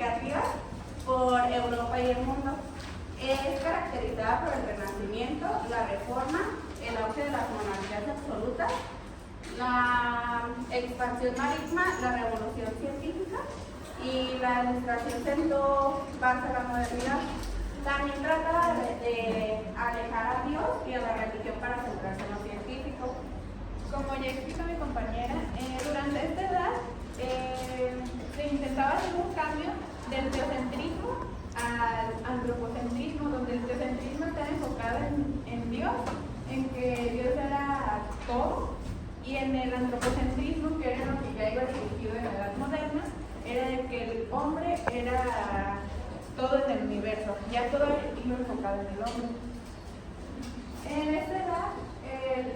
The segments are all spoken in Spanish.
significativa por Europa y el mundo. Es caracterizada por el Renacimiento, la Reforma, el auge de las monarquías absolutas, la expansión marítima, la revolución científica y la ilustración sentó base a la modernidad. También trata de alejar a Dios y a la religión para centrarse en lo científico. Como ya explicó mi compañera, durante esta edad se intentaba hacer un cambio del teocentrismo al antropocentrismo, donde el teocentrismo está enfocado en Dios, en que Dios era todo, y en el antropocentrismo, que era lo que ya iba dirigido en la edad moderna, era de que el hombre era todo en el universo, ya todo iba enfocado en el hombre. En esta edad,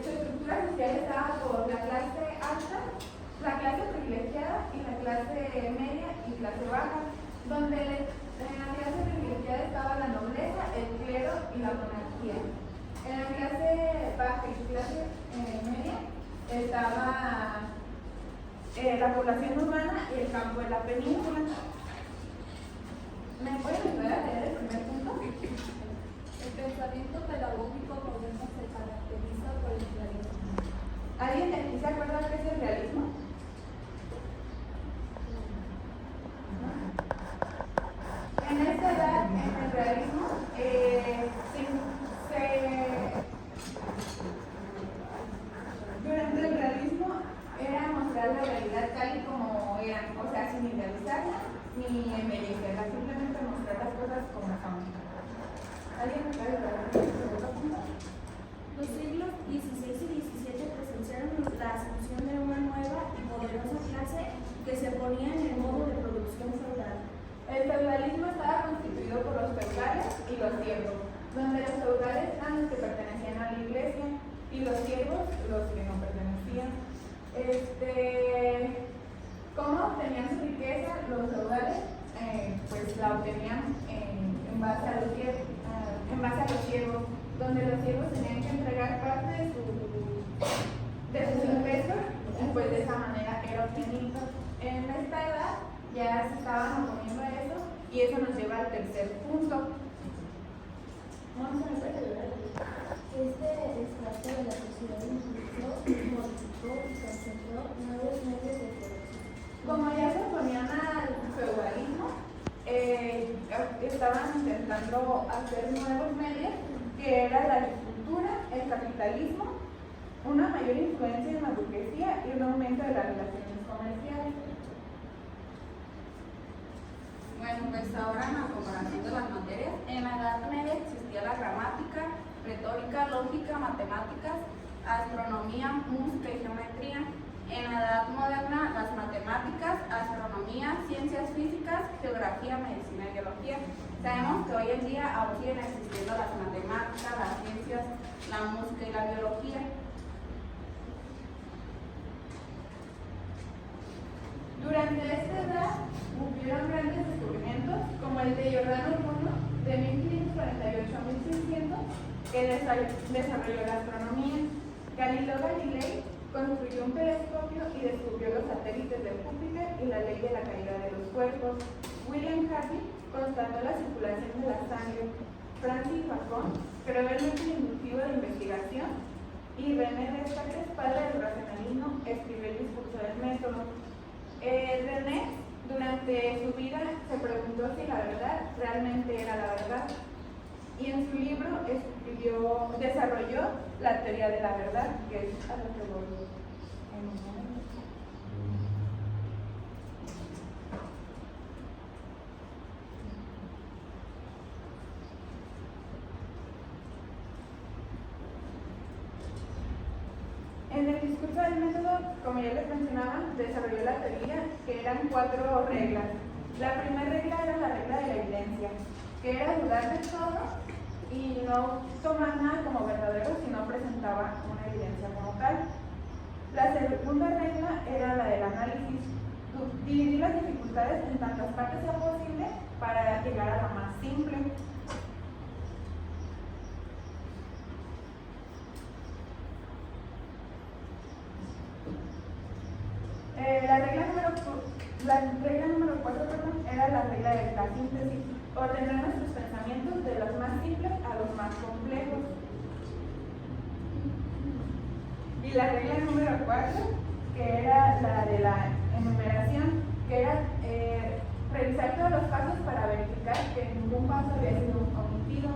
su estructura social estaba por la clase alta, la clase privilegiada y la clase media y clase baja, donde en la clase privilegiada estaba la nobleza, el clero y la monarquía. En la clase baja y clase media estaba la población urbana y el campo de la península. ¿Me pueden ayudar a leer el primer punto? El pensamiento pedagógico moderno se caracteriza por el realismo. ¿Alguien de aquí se acuerda qué es el realismo? En esta edad, en el realismo, durante el realismo era mostrar la realidad tal y como eran, o sea, sin idealizarla ni embellecerla, simplemente mostrar las cosas como son. ¿Alguien me puede dar el segundo punto? Los siglos XVI y XVII presenciaron la ascensión de una nueva y poderosa clase que se oponía en el modo de producción feudal. El feudalismo estaba constituido por los feudales y los siervos, donde los feudales eran los que pertenecían a la iglesia y los siervos los que no pertenecían. ¿Cómo obtenían su riqueza los feudales? Pues la obtenían en base a los siervos, donde los siervos tenían que entregar parte de sus ingresos y pues de esa manera era obtenido. En esta edad ya se estaban oponiendo a eso y eso nos lleva al tercer punto. Este estrato de la sociedad incluyó, modificó y concentró nuevos medios de producción. Como ya se oponían al feudalismo, estaban intentando hacer nuevos medios, que era la agricultura, el capitalismo, una mayor influencia en la burguesía y un aumento de las relaciones comerciales. Bueno, pues ahora en la comparación de las materias, en la Edad Media existía la gramática, retórica, lógica, matemáticas, astronomía, música y geometría. En la Edad Moderna, las matemáticas, astronomía, ciencias físicas, geografía, medicina y biología. Sabemos que hoy en día aún siguen existiendo las matemáticas, las ciencias, la música y la biología. Durante esta edad hubieron grandes descubrimientos, como el de Giordano Bruno de 1548 a 1600, que desarrolló la astronomía. Galileo Galilei construyó un telescopio y descubrió los satélites de Júpiter y la ley de la caída de los cuerpos. William Harvey constató la circulación de la sangre. Francis Bacon creó el método inductivo de investigación y René Descartes, padre del racionalismo, escribió el discurso del método. René, durante su vida, se preguntó si la verdad realmente era la verdad. Y en su libro desarrolló la teoría de la verdad, que es a lo que voy en un momento. En el discurso del método, como ya les mencionaba, desarrolló la teoría, que eran 4 reglas. La primera regla era la regla de la evidencia, que era dudar de todo y no tomar nada como verdadero si no presentaba una evidencia como tal. La segunda regla era la del análisis, dividir las dificultades en tantas partes sea posible para llegar a la más simple. La regla número 4 era la regla de ordenar nuestros pensamientos de los más simples a los más complejos. Y la regla número 4, que era la de la enumeración, que era revisar todos los pasos para verificar que ningún paso había sido omitido.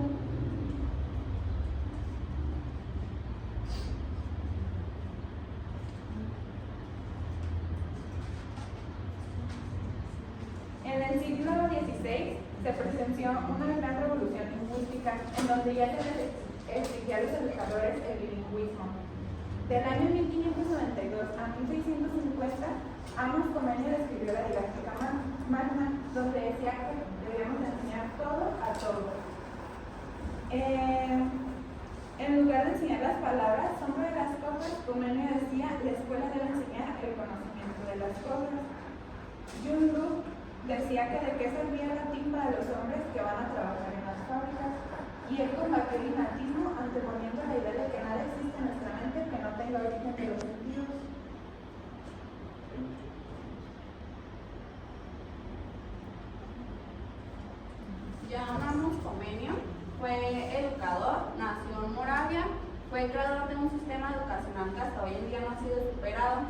En el siglo XVI se presenció una gran revolución lingüística en donde ya se les exigía a los educadores el bilingüismo. Del año 1592 a 1650, Amos Comenius escribió la Didáctica Magna, donde decía que debíamos enseñar todo a todos. En lugar de enseñar las palabras sobre las cosas, Comenius decía, la escuela debe enseñar el conocimiento de las cosas. John Locke decía que de qué servía el latín para los hombres que van a trabajar en las fábricas, y él combatió el innatismo anteponiendo la idea de que nada existe en nuestra mente que no tenga origen de los sentidos. Amos Comenius fue educador, nació en Moravia, fue creador de un sistema educacional que hasta hoy en día no ha sido superado.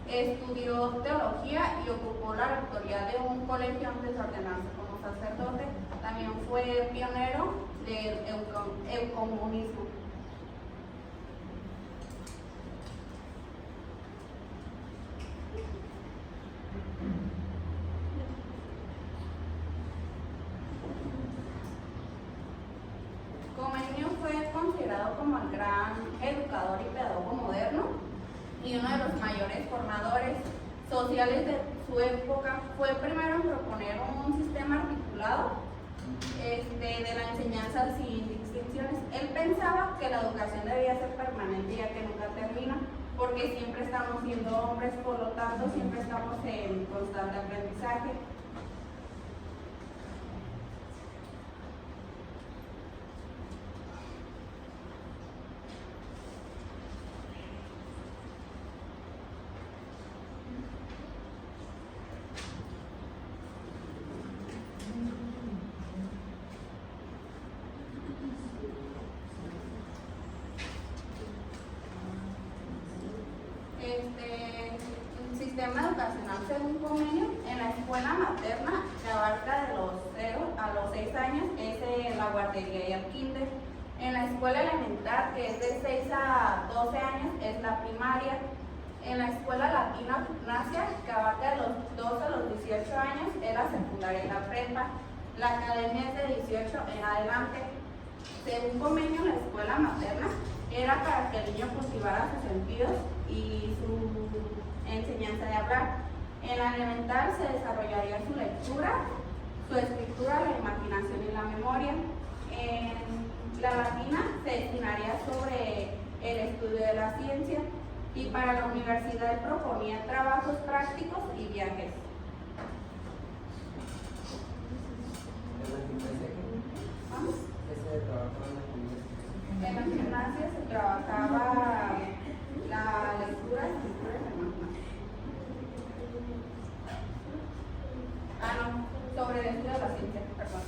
Estudió teología y ocupó la rectoría de un colegio antes de ordenarse como sacerdote. También fue pionero del ecumenismo. Comenius fue considerado como el gran educador y pedagogo moderno y uno de los mayores formadores sociales de su época. Fue el primero en proponer un sistema articulado de la enseñanza sin distinciones. Él pensaba que la educación debía ser permanente ya que nunca termina, porque siempre estamos siendo hombres, por lo tanto siempre estamos en constante aprendizaje. El sistema educacional según Comenius en la escuela materna que abarca de los 0 a los 6 años es la guardería y el kinder. En la escuela elemental, que es de 6 a 12 años, es la primaria. En la escuela latina gimnasia, que abarca de los 12 a los 18 años, es la secundaria y la prepa. La academia es de 18 en adelante. Según Comenius, la escuela materna era para que el niño cultivara sus sentidos y su enseñanza de hablar. En la elemental se desarrollaría su lectura, su escritura, la imaginación y la memoria. En la latina se destinaría sobre el estudio de la ciencia, y para la universidad proponía trabajos prácticos y viajes. ¿Vamos? En la gimnasia se trabajaba la lectura, escritura y la imaginación. Sobre el estudio de la ciencia, perdón.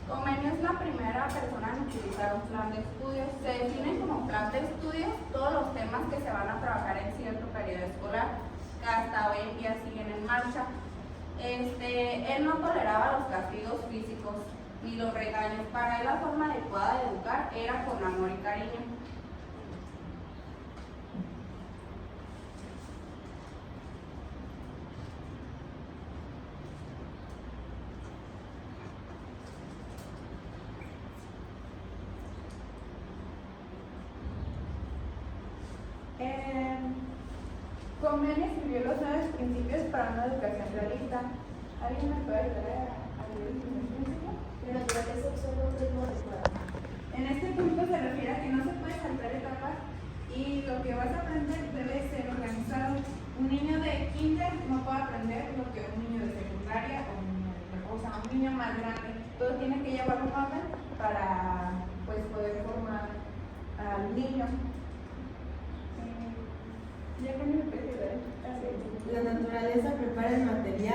Comenius es la primera persona en utilizar un plan de estudios. Se define como plan de estudios todos los temas que se van a trabajar en cierto periodo escolar, que hasta hoy en día siguen en marcha. Él no toleraba los castigos físicos ni los regaños. Para él la forma adecuada de educar era con amor y cariño. Comenius escribió los 9 principios para una educación realista. ¿Alguien me puede ayudar a leer el primer principio? La naturaleza observa un ritmo adecuado. En este punto se refiere a que no se puede saltar etapas y lo que vas a aprender debe ser organizado. Un niño de kinder no puede aprender lo que un niño de secundaria o un niño más grande. Todo tiene que llevar un orden para poder formar al niño. La naturaleza prepara el material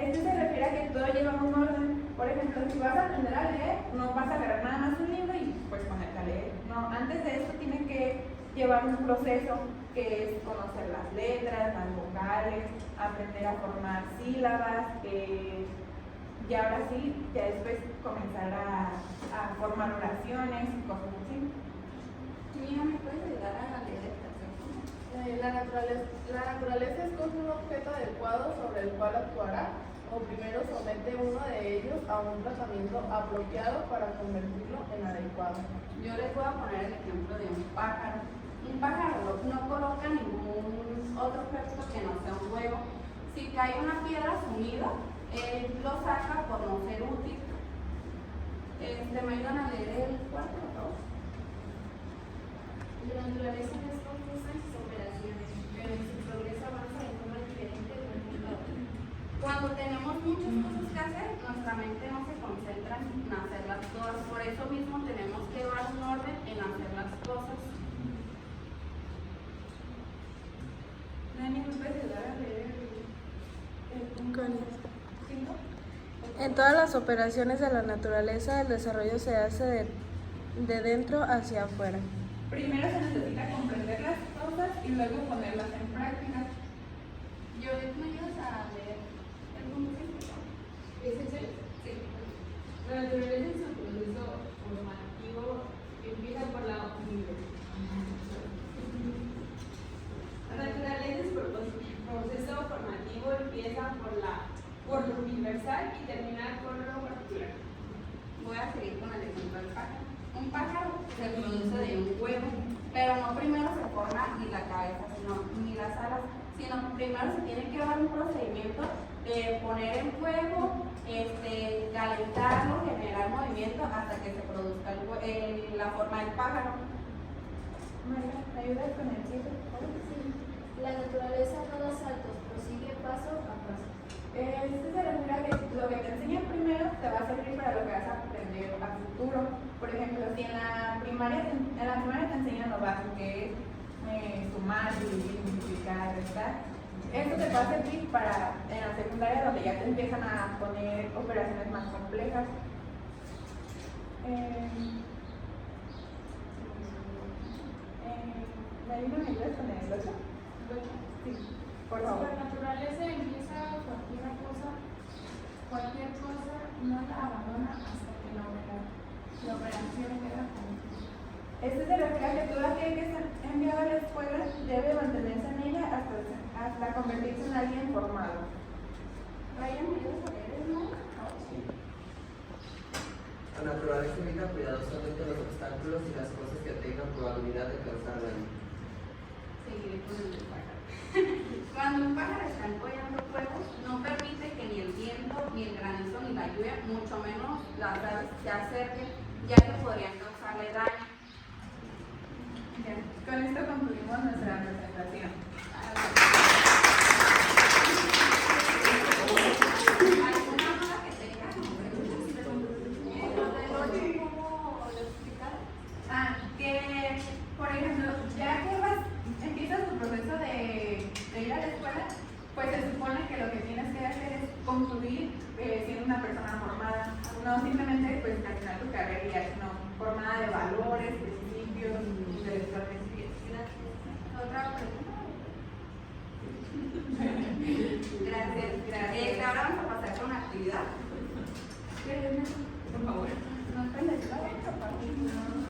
Este se refiere a que todo lleva un orden. Por ejemplo, si vas a aprender a leer, no vas a agarrar nada más un libro y pues ponerte a leer. No, antes de esto tienes que llevar un proceso que es conocer las letras, las vocales, aprender a formar sílabas, y ahora sí, ya después comenzar a formar oraciones y cosas así. Mía, ¿me puedes ayudar a leer esta sección? La naturaleza escoge un objeto adecuado sobre el cual actuará, o primero somete uno de ellos a un tratamiento apropiado para convertirlo en adecuado. Yo les voy a poner el ejemplo de un pájaro. Un pájaro no coloca ningún otro objeto que no sea un huevo. Si cae una piedra sumida, él lo saca por no ser útil. ¿Me ayudan a leer el cuarto, por favor? La naturaleza no es confusa en sus operaciones, pero en su progreso avanza de forma diferente de un mundo a otro. Cuando tenemos muchas cosas que hacer, nuestra mente no se concentra en hacerlas todas. Por eso mismo tenemos que llevar un orden en hacer las cosas. Nani, ¿me puedes ayudar a leer el Cáliz. 5? En todas las operaciones de la naturaleza, el desarrollo se hace de dentro hacia afuera. Primero se necesita comprender las cosas y luego ponerlas en práctica. Yo ¿me ayudas a leer el punto 5? ¿Es en serio? Sí. La naturaleza en su proceso formativo empieza por la universalidad. La naturaleza en su proceso formativo empieza por lo universal y termina con lo particular. Voy a seguir con el ejemplo del pájaro. Un pájaro se produce de un huevo, pero no primero se forma ni la cabeza, ni las alas, sino primero se tiene que dar un procedimiento de poner en fuego, calentarlo, generar movimiento hasta que se produzca la forma del pájaro. María, ¿me ayudas con el 7, por favor? Sí. La naturaleza no da saltos, prosigue paso a paso. Este se refiere a que lo que te enseñan primero te va a servir para lo que vas a aprender a futuro. Por ejemplo, si en la primaria te enseñan lo básico, que es sumar, dividir, multiplicar, restar. Esto te va a servir para en la secundaria, donde ya te empiezan a poner operaciones más complejas. ¿Me ayudas con el 8? Sí, por favor. La naturaleza empieza cualquier cosa no la abandona hasta que la operación queda completa. Este se refiere a que todo aquel que es enviado a la escuela debe mantenerse en ella hasta convertirse en alguien formado. Ryan, ¿me ayudas a leer el 9? La naturaleza evita cuidadosamente los obstáculos y las cosas que tengan probabilidad de causar daño. Seguiré con el del pájaro. Cuando un pájaro está encollando fuegos, no permite que ni el viento, ni el granizo, ni la lluvia, mucho menos las aves, se acerquen, ya que podrían causarle daño. Bien, con esto concluimos nuestra presentación. ¿Alguna duda que tengan? ¿Cómo lo explicaron? Que, por ejemplo, ya que empiezas tu proceso de ir a la escuela, pues se supone que lo que tienes que hacer es concluir siendo una persona formada, no simplemente pues terminar tu carrera y ya, sino formada de valores, principios, intelectuales. ¿Otra pregunta? Gracias, gracias.